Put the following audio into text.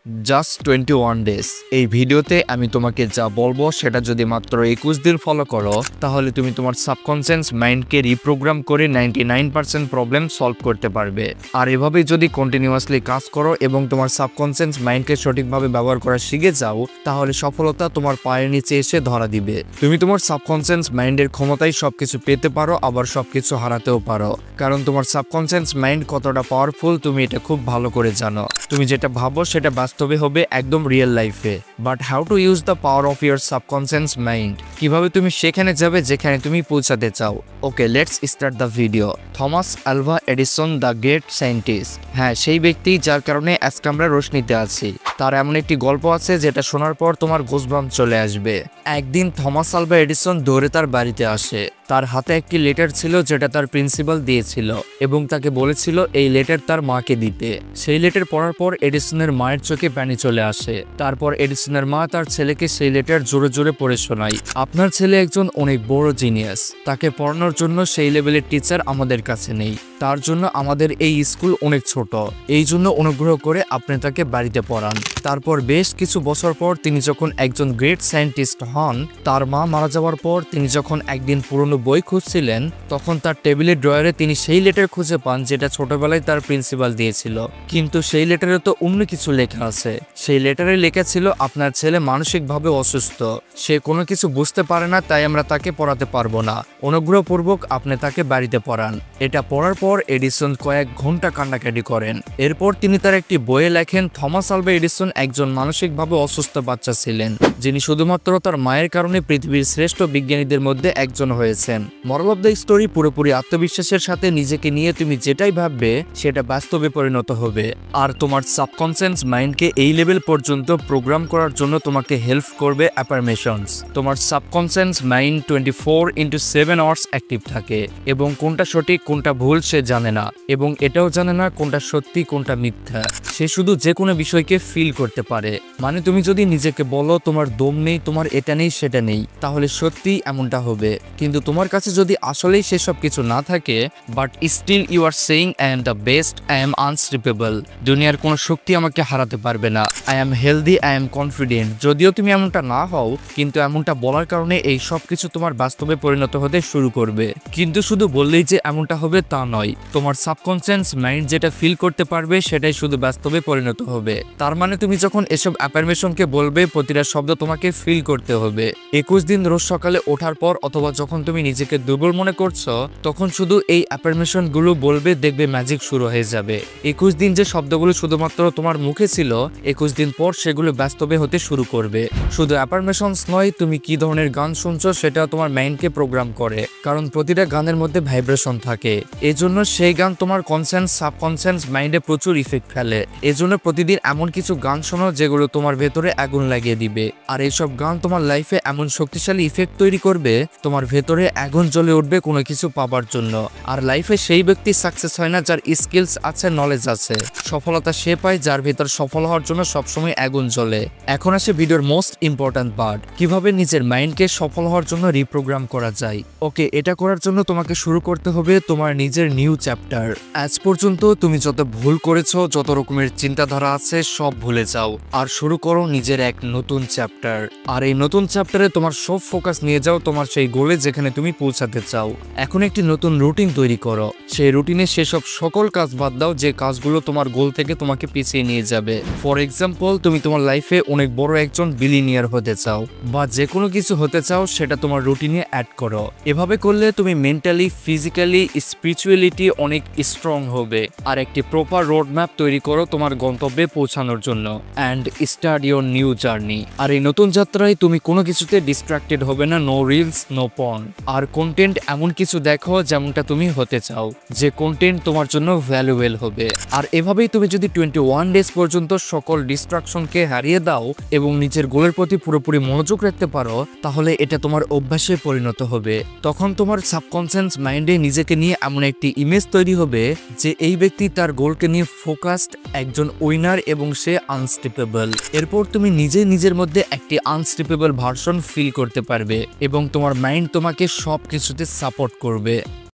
Just 21 days. এই ভিডিওতে আমি তোমাকে যা বলবো সেটা যদি মাত্র 21 দিন ফলো করো তাহলে তুমি তোমার সাবকনসিয়াস মাইন্ডকে রিপ্রোগ্রাম করে 99% প্রবলেম সলভ করতে পারবে। আর এভাবে যদি কন্টিনিউয়াসলি কাজ করো এবং তোমার সাবকনসিয়াস মাইন্ডকে সঠিকভাবে ব্যবহার করা শিখে যাও তাহলে সফলতা তোমার পায়ের নিচে এসে ধরা দিবে। তুমি তোমার সাবকনসিয়াস মাইন্ডের ক্ষমতায় সবকিছু পেতে পারো, আবার সবকিছু হারাতেও পারো, কারণ তোমার সাবকনসিয়াস মাইন্ড কতটা পাওয়ারফুল তুমি এটা খুব ভালো করে জানো। তুমি যেটা ভাবো সেটা বাস্তবে হবে একদম রিয়েল লাইফে। But how to use the power of your subconscious mind, কিভাবে তুমি সেখানে যাবে যেখানে তুমি পৌঁছাতে চাও। Okay, let's start the video. Thomas Alva Edison, the great scientist. হ্যাঁ, সেই ব্যক্তি যার কারণে আজকে আমরা রোশনিতে আছি। তার এমন একটি গল্প আছে যেটা শোনার পর তোমার গোসবাম্প চলে আসবে। একদিন থমাস আলভা এডিসন দৌড়ে তার বাড়িতে আসে। তার হাতে একটি লেটার ছিল যেটা তার প্রিন্সিপাল দিয়েছিল এবং তাকে বলেছিল এই লেটার তার মাকে দিতে। সেই লেটার পড়ার পর এডিসনের মায়ের চোখে পানি চলে আসে। তারপর এডিসনের মা তার ছেলেকে সেই লেটার জোরে জোরে পড়ে শোনায়। আপনার ছেলে একজন অনেক বড় জিনিয়াস, তাকে পড়ানোর জন্য সেই লেভেলের টিচার আমাদের কাছে নেই, তার জন্য আমাদের এই স্কুল অনেক ছোট, এই জন্য অনুগ্রহ করে আপনি তাকে বাড়িতে পড়ান। তারপর বেশ কিছু বছর পর তিনি যখন একজন গ্রেট সায়েন্টিস্ট হন, তার মা মারা যাওয়ার পর তিনি যখন একদিন পুরনো বই খুঁজছিলেন তখন তার টেবিলের ড্রয়ারে তিনি সেই লেটার খুঁজে পান যেটা ছোটবেলায় তার প্রিন্সিপাল দিয়েছিল। কিন্তু সেই লেটারে তো অন্য কিছু লেখা আছে। সেই লেটারে লেখা ছিল আপনার ছেলে মানসিকভাবে অসুস্থ, সে কোনো কিছু বুঝতে পারে না, তাই আমরা তাকে পড়াতে পারবো না, অনুগ্রহপূর্বক আপনি তাকে বাড়িতে পড়ান। এটা পড়ার পর এডিসন কয়েক ঘন্টা কান্নাকাটি করেন। এরপর তিনি তার একটি বইয়ে লেখেন থমাস আলভা এডিসন একজন মানসিকভাবে অসুস্থ বাচ্চা ছিলেন, যিনি শুধুমাত্র তার মায়ের কারণে পৃথিবীর শ্রেষ্ঠ বিজ্ঞানীদের মধ্যে একজন হয়েছেন। মরাল অফ দ্য স্টোরি, পুরোপুরি আত্মবিশ্বাসের সাথে নিজেকে নিয়ে তুমি যেটাই ভাববে সেটা বাস্তবে পরিণত হবে। আর তোমার সাবকনসিয়াস মাইন্ডকে এই লেভেল পর্যন্ত প্রোগ্রাম করার জন্য তোমাকে হেল্প করবে অ্যাফার্মেশনস। তোমার সাবকনসিয়াস মাইন্ড 24/7 আওয়ার্স অ্যাক্টিভ থাকে এবং কোনটা সঠিক কোনটা ভুল সে জানে না, এবং এটাও জানে না কোনটা সত্যি কোনটা মিথ্যা। সে শুধু যে কোনো বিষয়কে ফিল করতে পারে। মানে তুমি যদি নিজেকে বলো তোমার দম নেই, তোমার এটা নেই সেটা নেই, তাহলে সত্যি এমনটা হবে। কিন্তু তোমার কাছে যদি আসলেই সেসব কিছু না থাকে, but still you are saying I am the best, I am unstoppable, দুনিয়ার কোনো শক্তি আমাকে হারাতে পারবে না, I am healthy, I am confident, যদিও তুমি এমনটা না হও কিন্তু এমনটা বলার কারণে এই সব কিছু তোমার বাস্তবে পরিণত হতে শুরু করবে। কিন্তু শুধু বললেই যে এমনটা হবে তা নয়, তোমার সাবকনসিয়াস মাইন্ড যেটা ফিল করতে পারবে সেটাই শুধু বাস্তবে পরিণত হবে। তার মানে তুমি যখন এসব অ্যাফার্মেশনকে বলবে প্রতিটা শব্দ তোমাকে ফিল করতে হবে। 21 দিন রোজ সকালে ওঠার পর অথবা যখন তুমি নিজেকে দুর্বল মনে করছো তখন শুধু এই অ্যাফার্মেশন গুলো বলবে, দেখবে ম্যাজিক শুরু হয়ে যাবে। 21 দিন যে শব্দগুলো শুধুমাত্র তোমার মুখে ছিল, 21 দিন পর সেগুলো বাস্তবে হতে শুরু করবে। শুধু অ্যাফার্মেশনস নয়, তুমি কি ধরনের গান শুনছো সেটা তোমার মাইন্ডকে প্রোগ্রাম করে, কারণ প্রতিটা গানের মধ্যে ভাইব্রেশন থাকে। এজন্য সেই গান তোমার কনসিয়াস সাবকনসিয়াস মাইন্ডে প্রচুর ইফেক্ট ফেলে। এজন্য প্রতিদিন এমন কিছু গান শোনো যেগুলো তোমার ভেতরে আগুন লাগিয়ে দিবে। আর এইসব গান তোমার লাইফে এমন শক্তিশালী ইফেক্ট তৈরি করবে, তোমার ভেতরে আগুন জ্বলে উঠবে কোনো কিছু পাবার জন্য। আর লাইফে সেই ব্যক্তি সাকসেস হয় না যার স্কিলস আছে, নলেজ আছে। সফলতা সে পায় যার ভেতর সফল হওয়ার জন্য সবসময় আগুন জ্বলে। এখন আসে ভিডিওর মোস্ট ইম্পর্ট্যান্ট পার্ট, কিভাবে নিজের মাইন্ডকে সফল হওয়ার জন্য রিপ্রোগ্রাম করা যায়। ওকে, এটা করার জন্য তোমাকে শুরু করতে হবে তোমার নিজের নিউ চ্যাপ্টার। আজ পর্যন্ত তুমি যত ভুল করেছো, যত রকমের চিন্তাধারা আছে সব ভুলে যাও আর শুরু করো নিজের এক নতুন চ্যাপ্টার। আর এই নতুন চ্যাপ্টারে তোমার সব ফোকাস নিয়ে যাও তোমার সেই গোলে যেখানে তুমি পৌঁছাতে চাও। এখন একটি নতুন রুটিন তৈরি করো। সেই রুটিনে সেসব সকল কাজ বাদ দাও যে কাজগুলো তোমার গোল থেকে তোমাকে পিছিয়ে নিয়ে যাবে। ফর এক্সাম্পল, তুমি তোমার লাইফে অনেক বড় একজন বিলিনিয়ার হতে চাও বা যে কোনো কিছু হতে চাও, সেটা তোমার রুটিনে অ্যাড করো। এভাবে করলে তুমি মেন্টালি, ফিজিক্যালি, স্পিরিচুয়ালিটি অনেক স্ট্রং হবে। আর একটি প্রপার রোড ম্যাপ তৈরি করো তোমার গন্তব্যে পৌঁছানোর জন্য। And start your new journey. আর এই নতুন যাত্রায় তুমি কোনো কিছুতে ডিস্ট্রাক্টেড হবে না, নো রিলস, নো পর্ন। আর কন্টেন্ট এমন কিছু দেখো যেমনটা তুমি হতে চাও, যে কন্টেন্ট তোমার জন্য ভ্যালুয়েবল হবে। আর এভাবেই তুমি যদি 21 ডেজ পর্যন্ত সকল ডিস্ট্রাকশনকে হারিয়ে দাও এবং নিজের গোলের প্রতি পুরোপুরি মনোযোগ রাখতে পারো, তাহলে এটা তোমার অভ্যাসে পরিণত হবে। তখন তোমার সাবকনসিয়াস মাইন্ডে নিজেকে নিয়ে এমন একটি ইমেজ তৈরি হবে যে এই ব্যক্তি তার গোলকে নিয়ে ফোকাসড, একজন উইনার এবং সে আনস্টপেবল। এরপর তুমি নিজের মধ্যে একটি আনস্টপেবল ভার্সন ফিল করতে পারবে এবং তোমার মাইন্ড তোমাকে সব কিছুতে সাপোর্ট করবে।